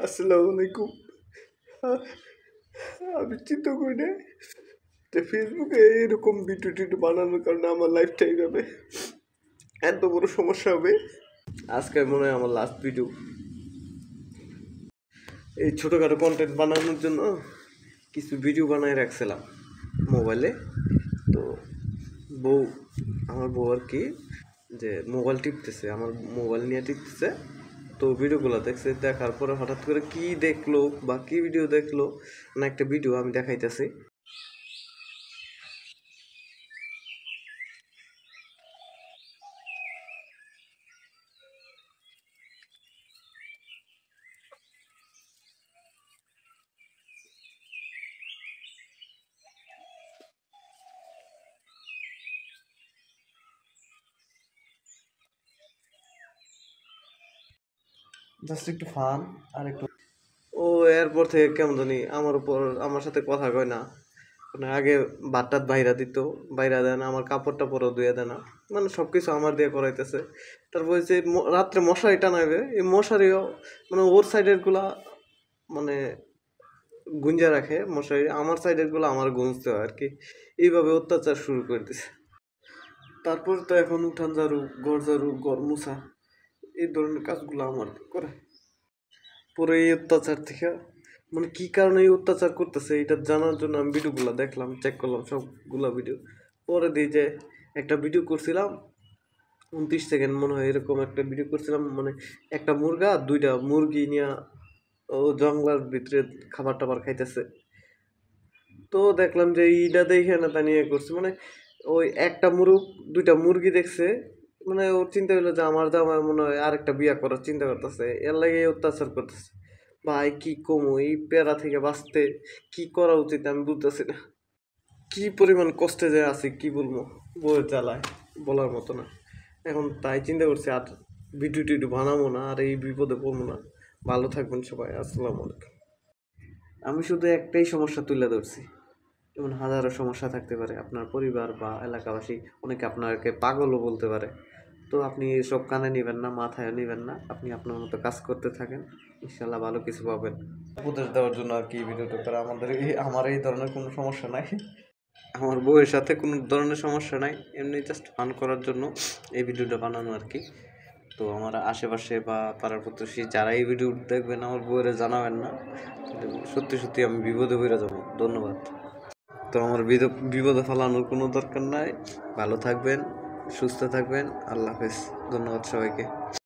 আসসালামু আলাইকুম। আহ, আমি চিন্তা করি না যে ফেসবুকে এরকম ভিডিও টিডিও বানানোর কারণে আমার লাইফটা এইভাবে এত বড় সমস্যা হবে। আজকে মনে হয় আমার লাস্ট ভিডিও। এই ছোটোখাটো কন্টেন্ট বানানোর জন্য কিছু ভিডিও বানায় রাখছিলাম মোবাইলে। তো বউ আমার বউ আর কি যে মোবাইল টিপতেছে, আমার মোবাইল নিয়ে টিপতেছে। তো ভিডিওগুলো দেখছে, দেখার পরে হঠাৎ করে কি দেখলো বা কি ভিডিও দেখলো না, একটা ভিডিও আমি দেখাইতেছি। জাস্ট একটু ফান আর একটু ও এরপর থেকে কেমন জানি আমার উপর আমার সাথে কথা কয় না। মানে আগে ভাতটাত বাইরা দিত, বাইরা দেয় না, আমার কাপড় টাপড়ও ধুয়ে দেয় না, মানে সব কিছু আমার দিয়ে করাইতেছে। তারপরে যে রাত্রে মশারি টানাইবে, এই মশারিও মানে ওর সাইডের গুলা মানে গুঞ্জা রাখে মশারি, আমার সাইডের গুলো আমার গুঁজতে হয় আর কি। এইভাবে অত্যাচার শুরু করে দিছে। তারপর তো এখন উঠান ঝাড়ু ঘর মুছা এই ধরনের কাজগুলো আমার করে। পরে এই অত্যাচার থেকে মানে কি কারণে এই অত্যাচার করতেছে এটা জানার জন্য আমি ভিডিওগুলো দেখলাম, চেক করলাম সবগুলা ভিডিও। পরে দিই যে একটা ভিডিও করছিলাম 29 সেকেন্ড মনে হয়, এরকম একটা ভিডিও করছিলাম। মানে একটা মুরগা দুইটা মুরগি নিয়ে ও জঙ্গলার ভিতরে খাবার টাবার খাইতেছে। তো দেখলাম যে এইটা দেখে না তা নিয়ে করছে, মানে ওই একটা দুইটা মুরগি দেখছে। মানে ওর চিন্তা হলো যে আমার জামাই মনে হয় আরেকটা বিয়া করার চিন্তা করতেছে, এর লাগে অত্যাচার করতেছে। ভাই কি কমু এই প্যারা থেকে বাঁচতে কি করা উচিত আমি বুঝতেছি না। কি পরিমাণ কষ্টে যে আছি কি বলবো, বউয়ের জ্বালায় বলার মতো না। এখন তাই চিন্তা করছি আর ভিডিও টিডিও বানাবো না, আর এই বিপদে পড়বো না। ভালো থাকবেন সবাই, আসসালামু আলাইকুম। আমি শুধু একটাই সমস্যা তুলে ধরছি, যেমন হাজারো সমস্যা থাকতে পারে, আপনার পরিবার বা এলাকাবাসী অনেকে আপনাকে পাগলও বলতে পারে। তো আপনি এসব কানে নেবেন না, মাথায় নেবেন না, আপনি আপনার মতো কাজ করতে থাকেন, ইনশাল্লাহ ভালো কিছু পাবেন। উপদেশ দেওয়ার জন্য আর কি ভিডিওটা করা। আমার এই ধরনের কোনো সমস্যা নাই, আমার বউয়ের সাথে কোনো ধরনের সমস্যা নাই, এমনি জাস্ট ফান করার জন্য এই ভিডিওটা বানানো আর কি। তো আমার আশেপাশে বা পাড়ার প্রতিবেশী যারা এই ভিডিও দেখবেন আমার বউয়ের জানাবেন না, সত্যি সত্যি আমি বিপদে পড়ে যাবো। ধন্যবাদ। তো আমার বিপদে ফেলানোর কোনো দরকার নাই। ভালো থাকবেন, সুস্থ থাকবেন, আল্লাহ হাফেজ। ধন্যবাদ সবাইকে।